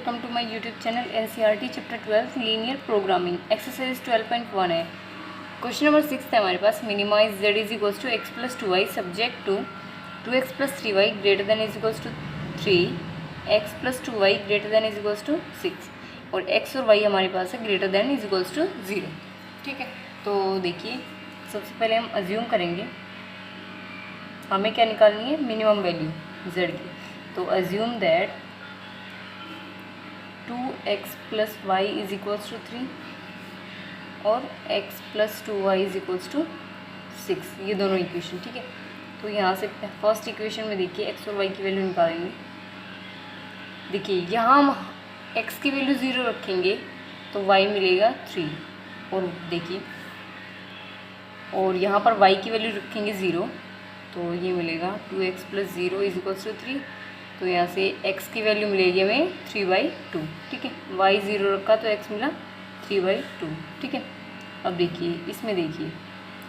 Welcome to my YouTube channel NCERT chapter 12 linear programming exercise 12.1 है। Question number 6 है हमारे पास। Minimize z is equals to x plus 2y subject to 2x plus 3y greater than is equals to 3, x plus 2y greater than is equals to 6 और x और y हमारे पास है greater than is equals to 0। ठीक है, तो देखिए सबसे पहले हम अज्यूम करेंगे, हमें क्या निकालनी है, मिनिमम वैल्यू z की। तो assume that 2x plus y is equals to 3 और x plus 2y is equals to 6, ये दोनों इक्वेशन। ठीक है, तो यहाँ से फर्स्ट इक्वेशन में देखिए x और y की वैल्यू निकालेंगे। देखिए यहाँ हम x की वैल्यू 0 रखेंगे तो y मिलेगा 3, और देखिए और यहाँ पर y की वैल्यू रखेंगे 0 तो ये मिलेगा 2x plus 0 is equals to 3। तो यहाँ से x की वैल्यू मिलेगी हमें 3/2। ठीक है, y 0 रखा तो x मिला 3/2। ठीक है, अब देखिए इसमें देखिए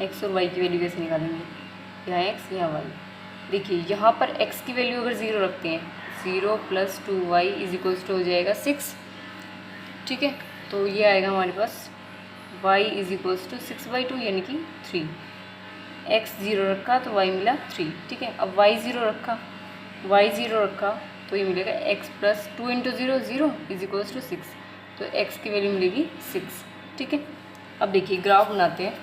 x और y की वैल्यू कैसे निकालेंगे, यहाँ x यहाँ y। देखिए यहाँ पर x की वैल्यू अगर 0 रखते हैं, 0 plus 2y is equals to हो जाएगा 6। ठीक है, तो ये आएगा हमारे पास y इज इक्वल्स टू 6/2 यानी कि 3। x 0 रखा तो y मिला 3। ठीक है, अब y 0 रखा तो ये मिलेगा x plus 2 into 0 0 is equals to 6, तो x की वैल्यू मिलेगी 6। ठीक है, अब देखिए ग्राफ बनाते हैं।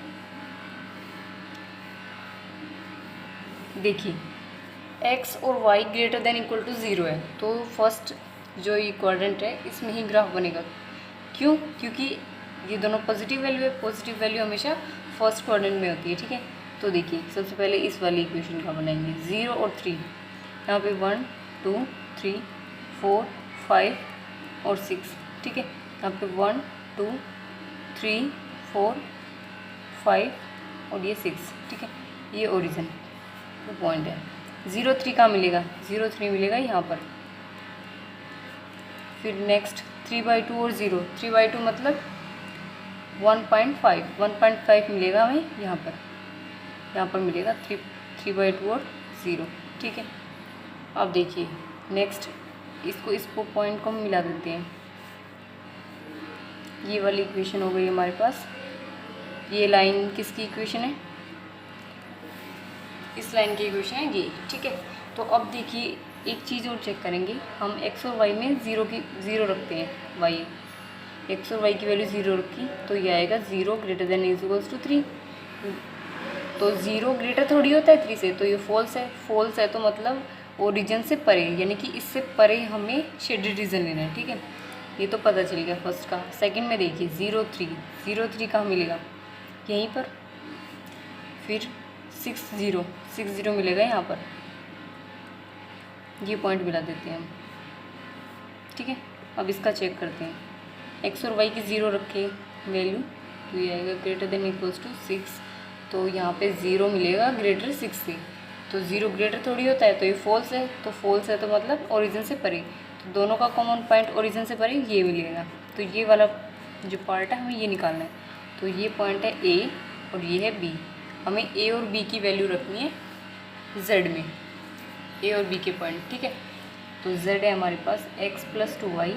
देखिए x और y greater than equal to 0 है, तो फर्स्ट जो ये क्वाड्रेंट है इसमें ही ग्राफ बनेगा। क्यों? क्योंकि ये दोनों पॉजिटिव वैल्यू है, पॉजिटिव वैल्यू हमेशा फर्स्ट क्वाड्रेंट में होती है। ठीक है, तो देखिए सबसे पहले इस वाली इक्वेशन का बनाएंगे, 0 और 3, यहाँ पे 1 2 3 4 5 और 6। ठीक है, यहाँ पे 1 2 3 4 5 और ये 6। ठीक है, ये ओरिजिन पॉइंट है। 0 3 कहाँ मिलेगा, 0 3 मिलेगा यहाँ पर। फिर नेक्स्ट 3/2 और 0, 3/2 मतलब 1.5 मिलेगा हमें यहाँ पर मिलेगा 3/2 और 0। ठीक है, अब देखिए नेक्स्ट इसको पॉइंट को हम मिला देते हैं। ये वाली इक्वेशन हो गई हमारे पास। ये लाइन किसकी इक्वेशन है, इस लाइन की इक्वेशन है ये। ठीक है, तो अब देखिए एक चीज़ और चेक करेंगे, हम x और y में 0 रखते हैं, y x और y की वैल्यू 0 रखी तो ये आएगा 0 greater than is equals to 3। तो 0 ग्रेटर थोड़ी होता है 3 से, तो ये फॉल्स है तो मतलब ओरिजिन से परे, यानी कि इससे परे हमें शेडेड रीजन लेना है। ठीक है, ये तो पता चल गया फर्स्ट का। सेकंड में देखिए 0 3 कहाँ मिलेगा, यहीं पर। फिर 6 0 मिलेगा यहाँ पर, ये पॉइंट मिला देते हैं हम। ठीक है, अब इसका चेक करते हैं। x और y की 0 रखे वैल्यू तो ये आएगा ग्रेटर देन इक्वल्स टू 6, तो यहाँ पे 0 मिलेगा ग्रेटर 6 से, तो 0 ग्रेटर थोड़ी होता है, तो ये फॉल्स है, तो फॉल्स है तो मतलब ओरिजिन से परे, तो दोनों का कॉमन पॉइंट ओरिजिन से परे ये मिलेगा। तो ये वाला जो पार्ट है हमें ये निकालना है। तो ये पॉइंट है A और ये है B, हमें A और B की वैल्यू रखनी है Z में, A और B के पॉइंट। ठीक है, तो Z है हमारे पास x plus 2y,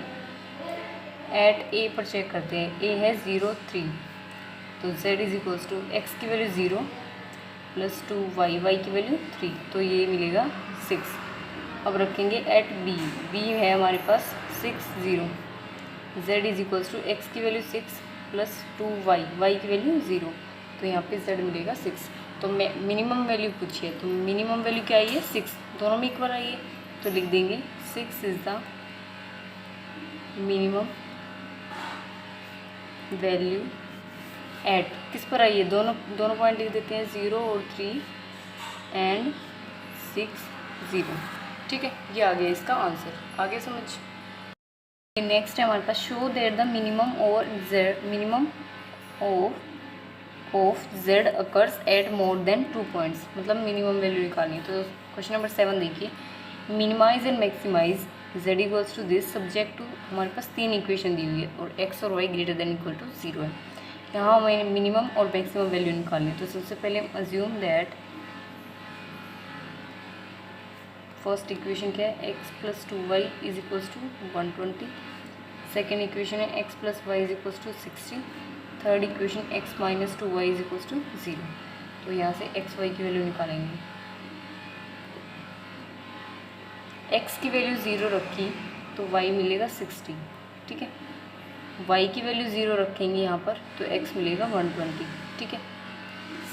at A पर चेक करते हैं, A है 0 3, तो Z is equals to x की वैल्यू 0 प्लस 2y, y की वैल्यू 3, तो ये मिलेगा 6। अब रखेंगे एट B है हमारे पास 6 0, Z is equals to x की वैल्यू 6 प्लस 2y, y की वैल्यू 0, तो यहाँ पे Z मिलेगा 6। तो मिनिमम वैल्यू पूछिए, तो मिनिमम वैल्यू क्या आई है, 6, दोनों में इक्वल आई है, तो लिख देंगे 6 is the minimum value at, किस पर आई है, दोनों पॉइंट लिख देते हैं, 0 और 3 एंड 6 0। ठीक है, ये आ गया इसका आंसर, आगे समझ। नेक्स्ट है हमारे पास, show that the minimum of z occurs at more than 2 points, मतलब मिनिमम वैल्यू निकालनी है। तो क्वेश्चन नंबर 7 देखिए, minimize and maximize z equals to this subject to, हमारे पास 3 इक्वेशन दी हुई है और x और y greater than equal to 0 है। यहाँ हमें मिनिमम और मैक्सिमम वैल्यू निकालनी है। तो सबसे पहले हम अज्यूम दैट फर्स्ट इक्वेशन क्या है, x plus 2y is equals to 120, second equation है x plus y is equals to 60। Third equation x minus 2y is equals to 0। तो यहाँ से एक्स वाई की वैल्यू निकालेंगे। एक्स की वैल्यू 0 रखी तो y मिलेगा 60, ठीक है। y की वैल्यू 0 रखेंगे यहाँ पर तो x मिलेगा 120, ठीक है।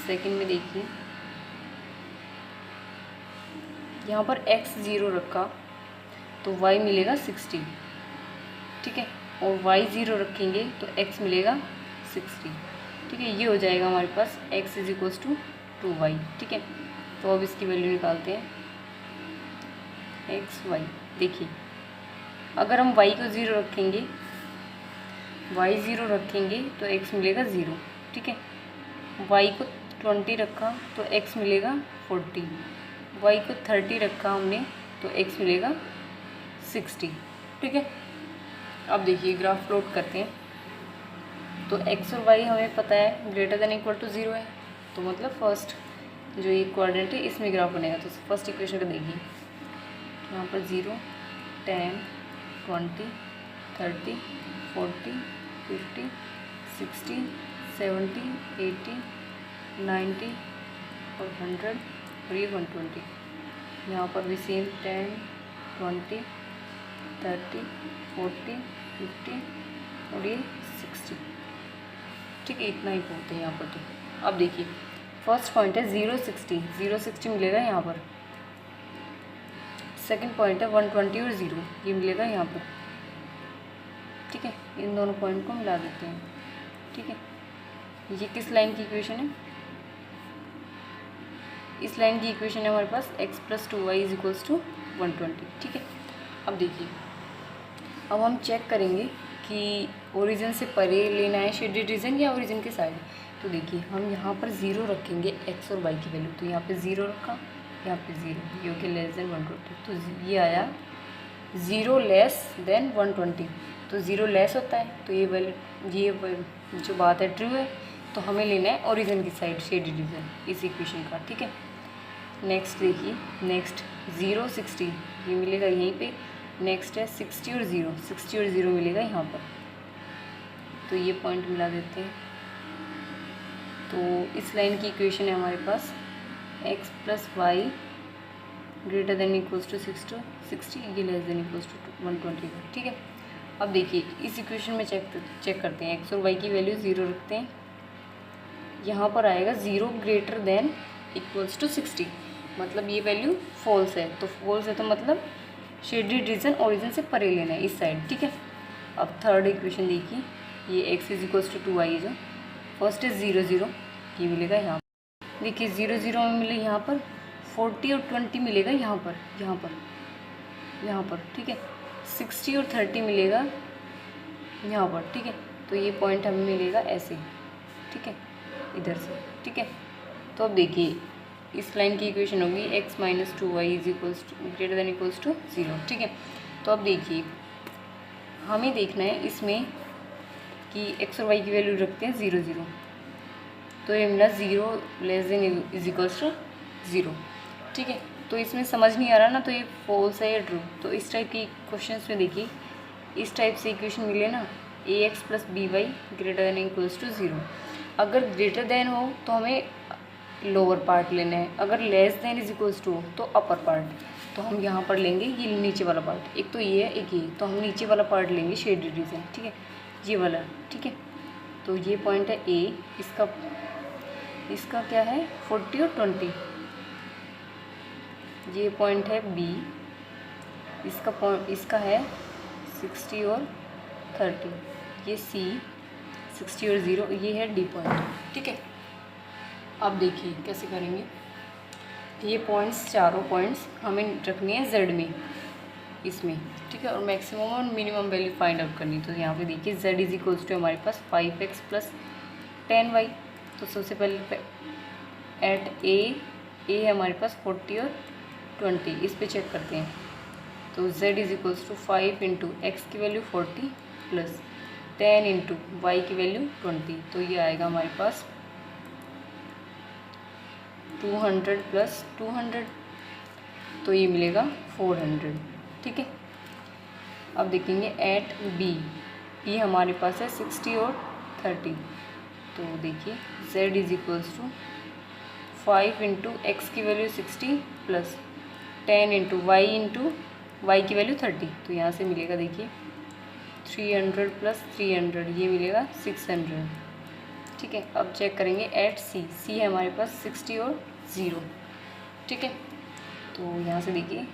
सेकंड में देखिए, यहाँ पर x 0 रखा तो y मिलेगा 60, ठीक है। और y 0 रखेंगे तो x मिलेगा 60, ठीक है। ये हो जाएगा हमारे पास x is equals to 2y, ठीक है। तो अब इसकी वैल्यू निकालते हैं एक्स वाई। देखिए अगर हम y को 0 रखेंगे, y 0 रखेंगे तो x मिलेगा 0, ठीक है। y को 20 रखा तो x मिलेगा 40, y को 30 रखा हमने तो x मिलेगा 60, ठीक है। अब देखिए ग्राफ प्लॉट करते हैं। तो x और y हमें पता है ग्रेटर देन इक्वल टू 0 है, तो मतलब फर्स्ट जो ये कोऑर्डिनेट है इसमें ग्राफ बनेगा। तो फर्स्ट इक्वेशन को देखिए, यहाँ पर 0, 10, 20, 30, 40, 50, 60, 70, 80, 90 और 100 और ये 120। यहाँ पर भी सेम 10, 20, 30, 40, 50 और ये 60, ठीक है। इतना ही बहुत है यहाँ पर। तो अब देखिए फर्स्ट पॉइंट है 060, 060 मिलेगा यहाँ पर। सेकंड पॉइंट है 120 और 0, ये मिलेगा यहाँ पर, ठीक है। इन दोनों पॉइंट को मिला देते हैं, ठीक है। ये किस लाइन की इक्वेशन है? इस लाइन की इक्वेशन है हमारे पास x plus 2y is equals to 120, ठीक है। अब देखिए, अब हम चेक करेंगे कि ओरिजिन से परे लेना है शेडेड रीजन या ओरिजिन के साइड। तो देखिए हम यहाँ पर 0 रखेंगे x और y की वैल्यू, तो यहाँ पे 0 रखा, यहाँ पे 0, ये हो गया लेस देन 120। तो ये आया 0 लेस देन 120, तो 0 लेस होता है तो ये वैल्यू, ये जो बात है ट्रू है। तो हमें लेना है ओरिजिन की साइड शेडेड रीजन इस इक्वेशन का, ठीक है। नेक्स्ट देखिए, नेक्स्ट 0 60 ये मिलेगा यहीं पे। नेक्स्ट है 60 और 0, 60 और 0 मिलेगा यहाँ पर। तो ये पॉइंट मिला देते हैं। तो इस लाइन की इक्वेशन है हमारे पास x plus y greater than equals to 60, ये लेस देन इक्वल्स टू 120, ठीक है। अब देखिए इस इक्वेशन में चेक करते हैं, x और y की वैल्यू 0 रखते हैं। यहाँ पर आएगा 0 ग्रेटर देन इक्वल्स टू 60, मतलब ये वैल्यू फॉल्स है। तो फॉल्स है तो मतलब शेडेड रीजन ओरिजिन से परे लेना है इस साइड, ठीक है। अब थर्ड इक्वेशन देखिए, ये x is equals to 2y है। जो फर्स्ट है 0 0, ये मिलेगा यहाँ पर। देखिए 0 0 में मिले यहाँ पर 40 और 20 मिलेगा यहाँ पर, यहाँ पर, ठीक है। 60 और 30 मिलेगा यहाँ पर, ठीक है। तो ये पॉइंट हमें मिलेगा ऐसे, ठीक है, इधर से, ठीक है। तो अब देखिए इस लाइन की इक्वेशन होगी x minus 2y is equals to greater than equals to 0, ठीक है। तो अब देखिए हमें देखना है इसमें कि x और y की वैल्यू रखते हैं 0 0, तो ये मिला 0 less than is equals to 0, ठीक है। तो इसमें समझ नहीं आ रहा ना, तो ये फॉल्स है या ट्रू। तो इस टाइप की क्वेश्चंस में देखिए, इस टाइप से इक्वेशन मिले ना ax plus by greater than equals to 0। अगर ग्रेटर देन हो तो हमें लोअर पार्ट लेना है, अगर less than is equals to हो तो अपर पार्ट। तो हम यहाँ पर लेंगे ये नीचे वाला पार्ट, एक तो ये है एक ये, तो हम नीचे वाला पार्ट लेंगे शेडेड रीजन, ठीक है, ये वाला, ठीक है। तो ये पॉइंट है ए, इसका क्या है 40 और 20। ये पॉइंट है बी, इसका है 60 और 30। ये सी 60 और 0, ये है डी पॉइंट, ठीक है। अब देखिए कैसे करेंगे। ये पॉइंट्स, चारों पॉइंट्स हमें रखनी है जेड में, इसमें, ठीक है। और मैक्सिमम और मिनिमम वैल्यू फाइंड आउट करनी। तो यहाँ पे देखिए z इज इक्वल्स टू हमारे पास 5x प्लस 10y। तो सबसे पहले एट ए है हमारे पास 40 और 20, इस पे चेक करते हैं। तो z is equals to 5 into x की वैल्यू 40 प्लस 10 इंटू वाई की वैल्यू 20। तो ये आएगा हमारे पास 200 प्लस 200, तो ये मिलेगा 400, ठीक है। अब देखेंगे एट बी, ये हमारे पास है 60 और 30। तो देखिए z is equals to 5 into x की वैल्यू 60 प्लस 10 इंटू वाई की वैल्यू 30। तो यहाँ से मिलेगा देखिए 300 प्लस 300 ये मिलेगा 600। ठीक है, अब चेक करेंगे एट सी है हमारे पास 60 और 0। ठीक है, तो यहाँ से देखिए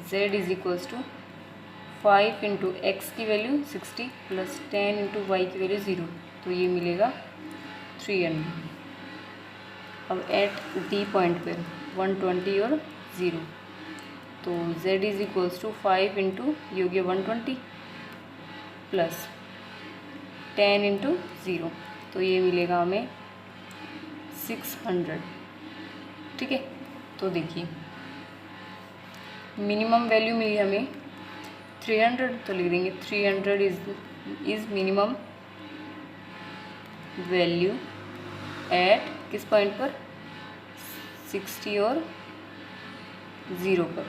z is equals to 5 into x की वैल्यू 60 प्लस 10 इंटू वाई की वैल्यू 0। तो ये मिलेगा 300। अब एट डी पॉइंट पर 120 और 0। तो z is equals to 5 into ये हो गया 120 प्लस 10 इंटू 0। तो ये मिलेगा हमें 600। ठीक है, तो देखिए मिनिमम वैल्यू मिली हमें 300। तो लिख देंगे 300 इज़ मिनिमम वैल्यू एट किस पॉइंट पर 60 और 0 पर,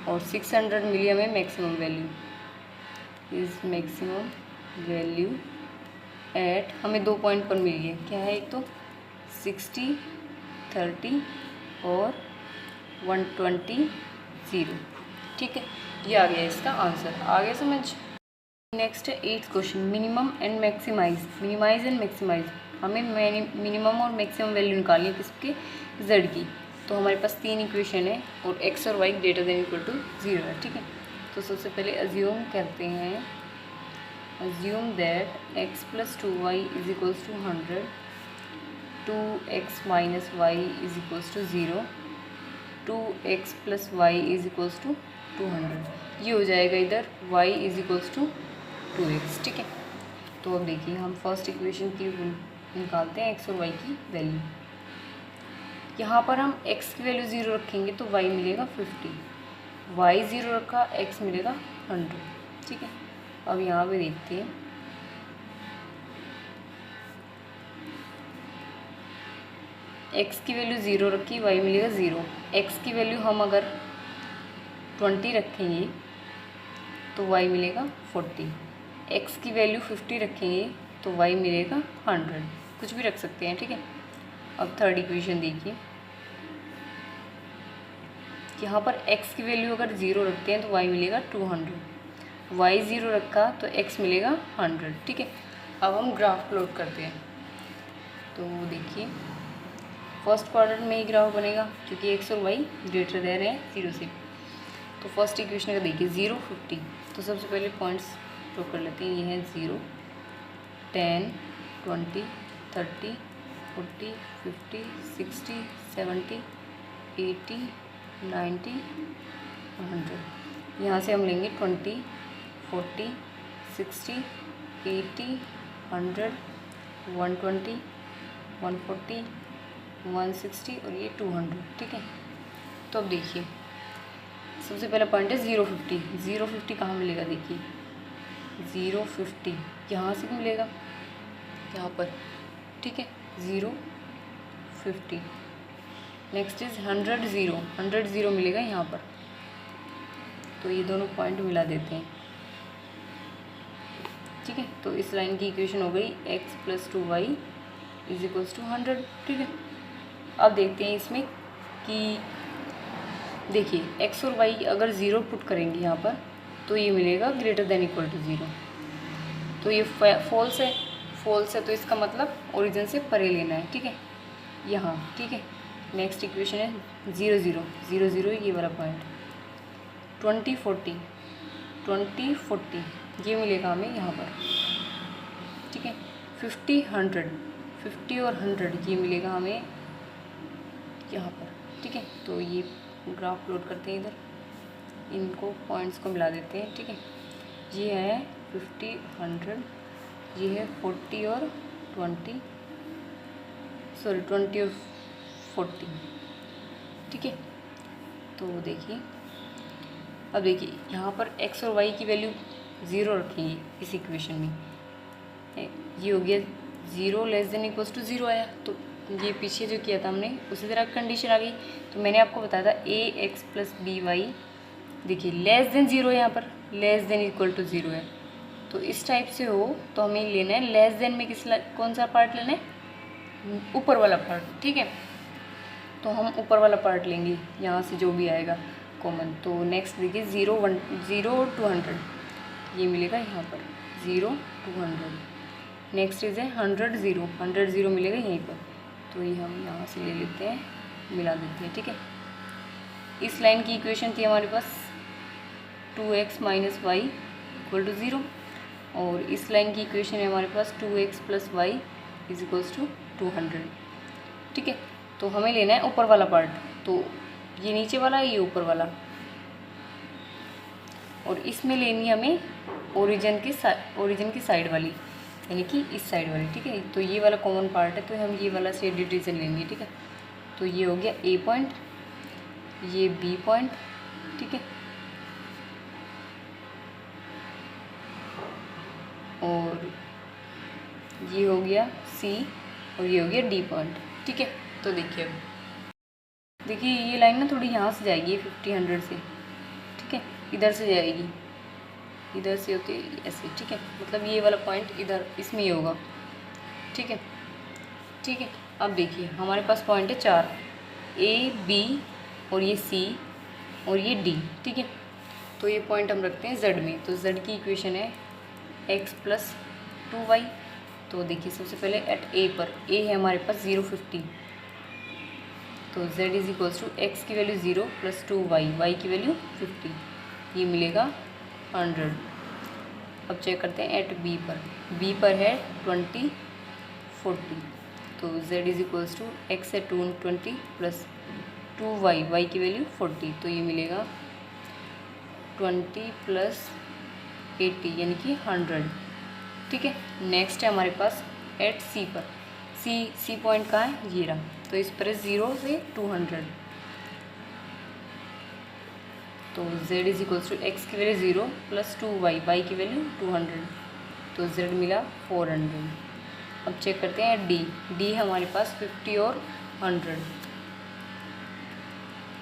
और 600 मिली हमें maximum value is maximum value at हमें 2 पॉइंट पर मिली है। क्या है, एक तो 60, 30 और 120, 0। ठीक है, ये आ गया इसका आंसर। आगे समझ। नेक्स्ट है 8th question, minimum and minimize and maximize. हमें मिनिमम और मैक्सिमम वैल्यू निकालनी है किसके, z की। तो हमारे पास 3 इक्वेशन है और x और y greater than equal to 0 है। ठीक है, तो सबसे पहले अज्यूम करते हैं, assume that x plus 2y is equals to 100, 2x minus y is equals to 0, 2x plus y is equals to 200। ये हो जाएगा इधर y is equals to 2x। ठीक है, तो अब देखिए हम फर्स्ट इक्वेशन की निकालते हैं x और y की वैल्यू। यहाँ पर हम x की वैल्यू 0 रखेंगे तो y मिलेगा 50, y 0 रखा x मिलेगा 100। ठीक है, अब यहाँ पे देखते हैं x की वैल्यू 0 रखी, y मिलेगा 0। x की वैल्यू हम अगर 20 रखेंगे तो y मिलेगा 40, x की वैल्यू 50 रखेंगे तो y मिलेगा 100। कुछ भी रख सकते हैं। ठीक है, अब थर्ड इक्वेशन देखिए, यहाँ पर x की वैल्यू अगर 0 रखते हैं तो y मिलेगा 200, y 0 रखा तो x मिलेगा 100। ठीक है, अब हम ग्राफ प्लॉट करते हैं। तो देखिए फर्स्ट क्वाड्रेंट में ही ग्राफ बनेगा क्योंकि x और y ग्रेटर दे रहे हैं 0 से। तो फर्स्ट इक्वेशन का देखिए 0, 50। तो सबसे पहले पॉइंट्स प्लॉट कर लेते हैं। ये है 0, 10, 20, 30, 40, 50, 60, 70, 80, 90, 100। यहाँ से हम लेंगे 20, 40, 60, 80, 100, 120, 140, 160 और ये 200। ठीक है, तो अब देखिए सबसे पहला पॉइंट है 0, 50। 0, 50 कहाँ मिलेगा, देखिए 0, 50 यहाँ से मिलेगा, यहाँ पर। ठीक है, 0, 50। नेक्स्ट इज 100, 0, 100, 0 मिलेगा यहाँ पर। तो ये दोनों पॉइंट मिला देते हैं। ठीक है, तो इस लाइन की इक्वेशन हो गई x plus 2y is equals to 100। ठीक है, अब देखते हैं इसमें कि देखिए x और y अगर 0 पुट करेंगे यहाँ पर तो ये मिलेगा ग्रेटर देन इक्वल टू 0। तो ये फॉल्स है, फॉल्स है तो इसका मतलब ओरिजिन से परे लेना है। ठीक है, यहाँ। ठीक है, नेक्स्ट इक्वेशन है 0, 0, 0, 0 ये वाला पॉइंट। 20, 40, 20, 40 ये मिलेगा हमें यहाँ पर। ठीक है, 50, 100, 50 और 100 ये मिलेगा हमें यहाँ पर। ठीक है, तो ये ग्राफ प्लॉट करते हैं, इधर इनको पॉइंट्स को मिला देते हैं। ठीक है, ये है 50, 100, ये है 40 और 20, सॉरी 20 और 40। ठीक है, तो देखिए अब देखिए यहाँ पर x और y की वैल्यू 0 रखेंगे इस इक्वेशन में। ये हो गया 0 लेस देन इक्वल्स टू 0 आया, तो ये पीछे जो किया था हमने उसी तरह कंडीशन आ गई। तो मैंने आपको बताया था ax प्लस by, देखिए लेस देन 0 है यहाँ पर, लेस देन इक्वल टू 0 है। तो इस टाइप से हो तो हमें लेना है लेस देन में कौन सा पार्ट लेना है, ऊपर वाला पार्ट, ठीक है। तो हम ऊपर वाला पार्ट लेंगे यहाँ से जो भी आएगा कॉमन। तो नेक्स्ट देखिए 0 to 100 ये मिलेगा यहाँ पर 0 to 100। नेक्स्ट इज है 100 0 मिलेगा यहीं पर, तो ये हम यहाँ से ले लेते हैं, मिला देते हैं, ठीक है। इस लाइन की इक्वेशन थी हमारे पास 2x - y = 0 और इस लाइन की इक्वेशन है हमारे पास 2x + y = 200, ठीक है। तो हमें लेना है ऊपर वाला पार्ट, तो ये नीचे वाला है, ये ऊपर वाला, और इसमें लेनी है हमें ओरिजिन की साइड वाली, यानी कि इस साइड वाली, ठीक है। तो ये वाला कॉमन पार्ट है, तो हम ये वाला शेडेड रीजन लेंगे, ठीक है। तो ये हो गया A पॉइंट, ये B पॉइंट, ठीक है, और ये हो गया C और ये हो गया D पॉइंट, ठीक है। तो देखिए अब देखिए ये लाइन ना थोड़ी यहाँ से जाएगी 50 100 से, ठीक है, इधर से जाएगी, इधर से होती है ऐसे, ठीक है। मतलब ये वाला पॉइंट इधर इसमें ही होगा, ठीक है, ठीक है। अब देखिए हमारे पास पॉइंट है 4, A B और ये C और ये D, ठीक है। तो ये पॉइंट हम रखते हैं Z में। तो Z की इक्वेशन है x + 2y। तो देखिए सबसे पहले एट A पर, A है हमारे पास 0 50, तो z = x की वैल्यू 0 + 2y, y की वैल्यू 50, ये मिलेगा 100। अब चेक करते हैं एट B पर है 20 40, तो z = x है 220 + 2y, y की वैल्यू 40, तो ये मिलेगा 20 + 80 यानी कि 100, ठीक है। नेक्स्ट है हमारे पास एट C पर, C पॉइंट कहाँ है, ये रहा, तो इस पर है 0 से 200, तो z = x की वैल्यू 0 + 2y, y की वैल्यू 200, तो z मिला 400। अब चेक करते हैं D हमारे पास 50 और 100,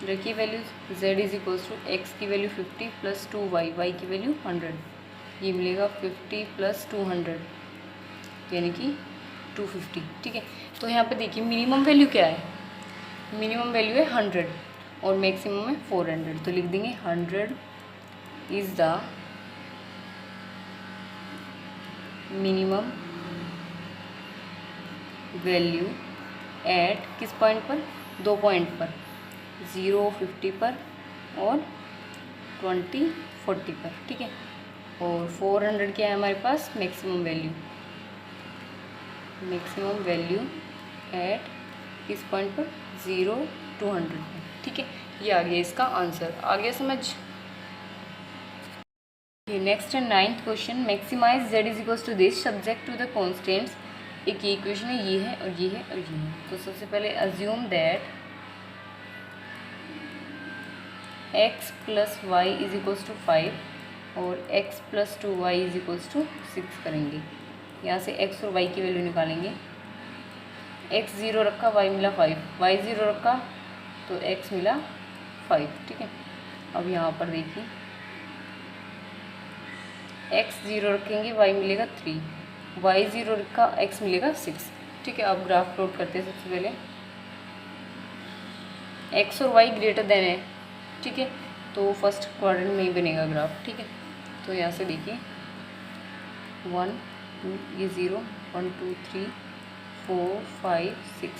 रखिए वैल्यूज, z = x की वैल्यू 50 + 2y, y की वैल्यू 100, ये मिलेगा 50 + 200 यानी कि 250, ठीक है। तो यहाँ पे देखिए मिनिमम वैल्यू क्या है, मिनिमम वैल्यू है 100 और मैक्सिमम है 400, तो लिख देंगे 100 is the minimum value at किस पॉइंट पर, 2 पॉइंट पर, 0 50 पर और 20 40 पर, ठीक है। और 400 क्या है हमारे पास मैक्सिमम वैल्यू एट किस पॉइंट पर, 0 to 100 पर, ठीक है। ये आ गया इसका आंसर, आ गया समझ। नेक्स्ट है 9th question, maximize z = this subject to the constants. एक ये इक्वेशन है, ये है और ये है और ये है। तो सबसे पहले अज्यूम दैट x + y = 5 और x + 2y = 6 करेंगे। यहाँ से x और y की वैल्यू निकालेंगे, x 0 रखा, y मिला 5, y 0 रखा तो x मिला 5, ठीक है। अब यहाँ पर देखिए x 0 रखेंगे, y मिलेगा 3, y 0 रखा, x मिलेगा 6, ठीक है। अब ग्राफ प्लॉट करते हैं। सबसे पहले x और y ग्रेटर देन है, ठीक है, तो फर्स्ट क्वाड्रेंट में ही बनेगा ग्राफ, ठीक है। तो यहाँ से देखिए 1 2 ये 0 1 2 3 4 5 6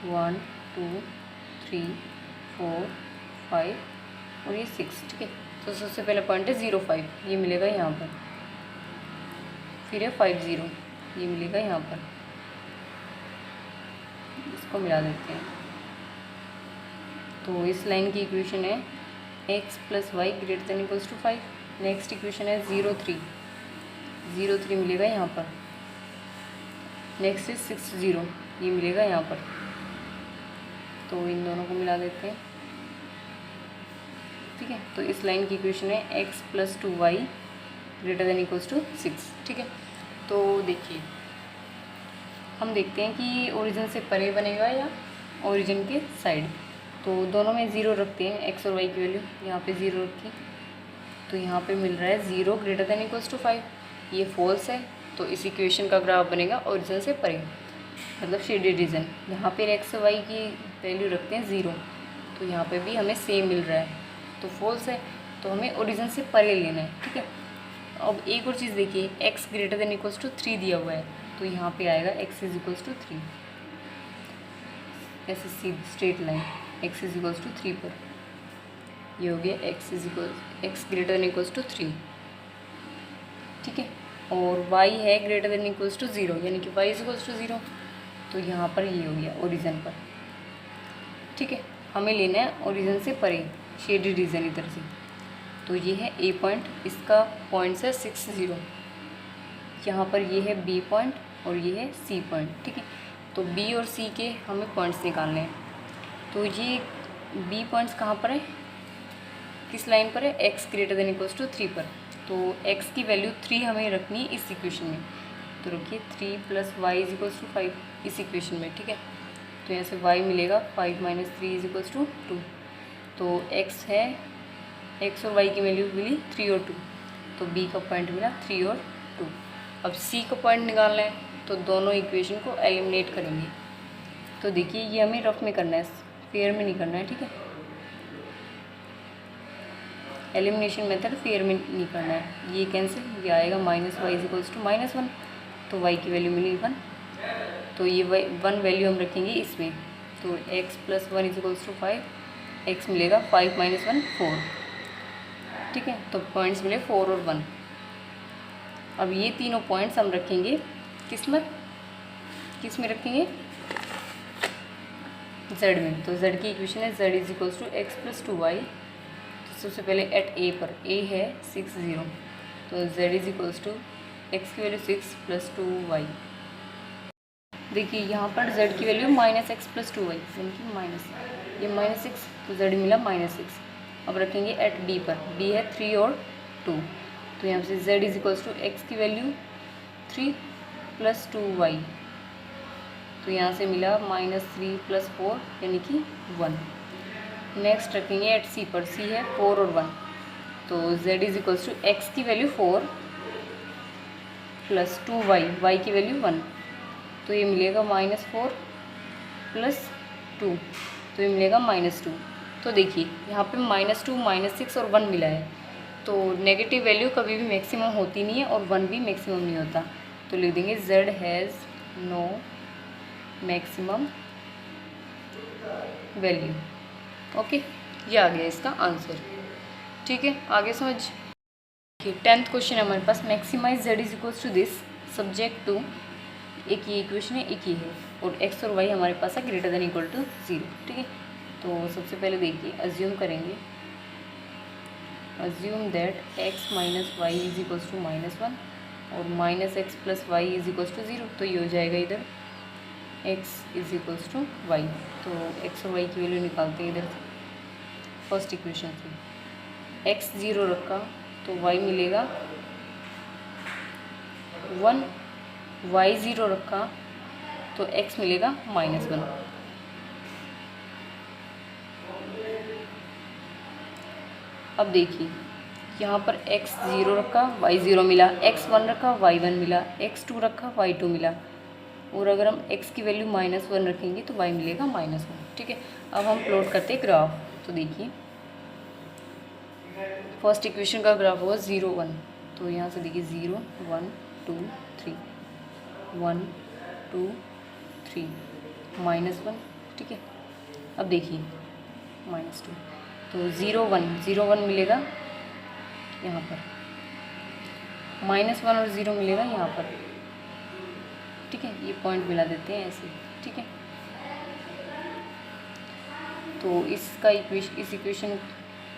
1 2 3 4 5 और ये 6, ठीक है। तो सबसे पहला पॉइंट है 0 5, ये मिलेगा यहाँ पर, फिर है 5 0, ये मिलेगा यहाँ पर, इसको मिला देते हैं। तो इस लाइन की इक्वेशन है x + y > 5। नेक्स्ट इक्वेशन है 0 3 मिलेगा यहाँ पर। नेक्स्ट है 6 0, ये मिलेगा यहाँ पर। तो इन दोनों को मिला देते हैं, ठीक है। तो इस लाइन की इक्वेशन है x + 2y > 6, ठीक है। तो देखिए हम देखते हैं कि ओरिजिन से परे बनेगा या ओरिजिन के साइड। तो दोनों में 0 रखते हैं, x और y की वैल्यू यहाँ पे 0 रखी, तो यहाँ पे मिल रहा है 0 > 5। ये फॉल्स है, तो इस इक्वेशन का ग्राफ बनेगा ओरिजिन से परे, मतलब शेडेड रीजन। यहाँ पे एक्स वाई की वैल्यू रखते हैं 0, तो यहाँ पे भी हमें सेम मिल रहा है, तो फॉल्स है, तो हमें ओरिजिन से परे लेना है, ठीक है। अब एक और चीज़ देखिए, x greater than equals to 3 दिया हुआ है, तो यहाँ पे आएगा x इज इक्वल्स टू 3, ऐसे सीधी straight line x is equals to 3 पर, ये हो गया x greater than equals to 3, ठीक है। और y है ग्रेटर देन इक्वल्स टू 0, यानी कि y इज इक्वल्स टू 0, तो यहाँ पर ये हो गया ओरिजिन पर, ठीक है। हमें लेना है ओरिजिन से परे, शेडेड रीजन इधर से, तो ये है A पॉइंट, इसका पॉइंट्स है 6 0, यहाँ पर ये है B पॉइंट और ये है C पॉइंट, ठीक है। तो B और C के हमें पॉइंट्स निकालने हैं, तो ये B पॉइंट्स कहाँ पर है, किस लाइन पर है, x greater than equals to 3 पर, तो x की वैल्यू 3 हमें रखनी है इस इक्वेशन में, तो रखिए 3 plus y is equals to 5 इस इक्वेशन में, ठीक है। तो यहाँ से y मिलेगा 5 माइनस 3 इज इक्वल्स टू 2, तो x है, x और y की वैल्यू मिली 3 और 2, तो b का पॉइंट मिला 3 और 2। अब c का पॉइंट निकालना है, तो दोनों इक्वेशन को एलिमिनेट करेंगे। तो देखिए ये हमें रफ में करना है, फेयर में नहीं करना है, ठीक है। एलिमिनेशन मेथड फेयर में नहीं करना है, ये कैंसिल, ये आएगा minus y is equals to -1, तो y की वैल्यू मिली 1, तो ये 1 वैल्यू हम रखेंगे इसमें, तो x plus 1 is equals to 5, x मिलेगा 5 माइनस 1 4, ठीक है। तो पॉइंट्स मिले 4 और 1। अब ये तीनों पॉइंट्स हम रखेंगे किस में रखेंगे, z में। तो z की इक्वेशन है z is equals to x plus 2y, तो सबसे पहले एट a पर, a है 6 0, तो z is equals to x की वैल्यू 6 प्लस 2y। देखिए यहाँ पर z की वैल्यू -x प्लस 2y, यानी कि माइनस, ये -6, तो z मिला -6। अब रखेंगे एट b पर, b है 3 और 2, तो यहाँ से z is equals to x की वैल्यू 3 प्लस 2y, तो यहाँ से मिला -3 प्लस 4 यानी कि 1। नेक्स्ट रखेंगे एट c पर, c है 4 और 1, तो z is equals to x की वैल्यू 4 प्लस 2y, y की वैल्यू 1, तो ये मिलेगा -4 प्लस 2, तो ये मिलेगा -2। तो देखिए यहाँ पे -2, -6 और 1 मिला है, तो नेगेटिव वैल्यू कभी भी मैक्सिमम होती नहीं है और 1 भी मैक्सिमम नहीं होता, तो लिख देंगे z has no maximum value. Okay, ये आ गया इसका आंसर, ठीक है। आगे समझ, 10th क्वेश्चन है हमारे पास, maximize z is equals to this subject to, एक ये इक्वेशन है, एक ही है, और x और y हमारे पास है ग्रेटर देन इक्वल टू 0, ठीक है। तो सबसे पहले देखिए अज्यूम करेंगे, assume that x minus y is equals to -1 और -x plus y is equals to 0, तो ये हो जाएगा इधर x is equals to y, तो x और y की वैल्यू निकालते हैं इधर से फर्स्ट इक्वेशन से। x 0 रखा तो y मिलेगा 1, y 0 रखा तो x मिलेगा -1। अब देखिए यहाँ पर x 0 रखा, y 0 मिला, x 1 रखा, y 1 मिला, x 2 रखा, y 2 मिला, और अगर हम x की वैल्यू -1 रखेंगे तो y मिलेगा -1, ठीक है। अब हम प्लॉट करते हैं ग्राफ, तो देखिए फर्स्ट इक्वेशन का ग्राफ होगा 0 1, तो यहाँ से देखिए 0 1 2 3 1 2 3 -1, ठीक है। अब देखिए -2, तो 0 1 मिलेगा यहाँ पर, -1 और 0 मिलेगा यहाँ पर, ठीक है। ये पॉइंट मिला देते हैं ऐसे, ठीक है। तो इसका इक्वेशन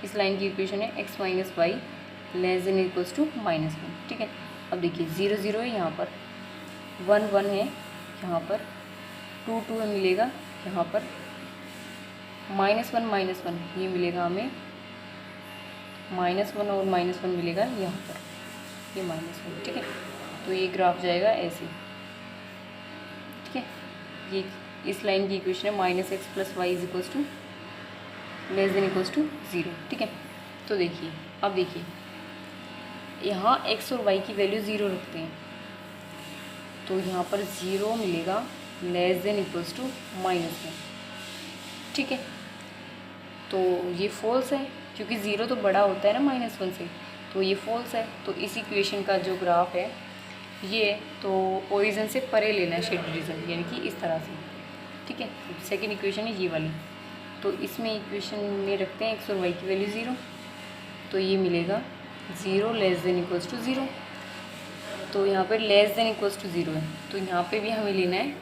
इस लाइन की इक्वेशन है x minus y less than equals to -1, ठीक है। अब देखिए 0 0 है यहाँ पर, 1 1 है यहाँ पर, 2 2 मिलेगा यहाँ पर, -1 ये मिलेगा हमें, -1 और -1 मिलेगा यहाँ पर, ये -1, ठीक है। तो ये ग्राफ जाएगा ऐसे, ठीक है। ये इस लाइन की इक्वेशन है -x plus y is equals to less than equals to 0, ठीक है। तो देखिए अब देखिए यहाँ x और y की वैल्यू 0 रखते हैं, तो यहाँ पर 0 मिलेगा लेस देन इक्वल्स टू -1, ठीक है। तो ये फॉल्स है क्योंकि 0 तो बड़ा होता है ना -1 से, तो ये फॉल्स है। तो इस इक्वेशन का जो ग्राफ है ये तो ओरिजिन से परे लेना है शेडेड रीजन, यानी कि इस तरह से, ठीक है। सेकंड इक्वेशन है ये वाली, तो इसमें इक्वेशन में रखते हैं x और y की वैल्यू 0, तो ये मिलेगा 0 लेस देन इक्वल्स टू 0। तो यहाँ पर लेस देन इक्वल्स टू 0 है, तो यहाँ पे भी हमें लेना है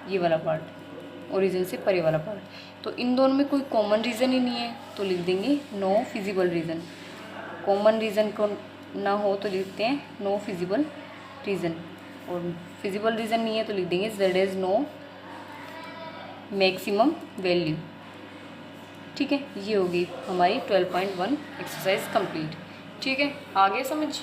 ये वाला पार्ट, ओरिजिन से परे वाला पार्ट। तो इन दोनों में कोई कॉमन रीज़न ही नहीं है, तो लिख देंगे no feasible region. Common region को ना हो तो लिखते हैं नो फिजिबल रीज़न, और फिजिबल रीज़न नहीं है तो लिख देंगे z is no maximum value, ठीक है। ये होगी हमारी 12.1 एक्सरसाइज कंप्लीट, ठीक है। आगे समझ।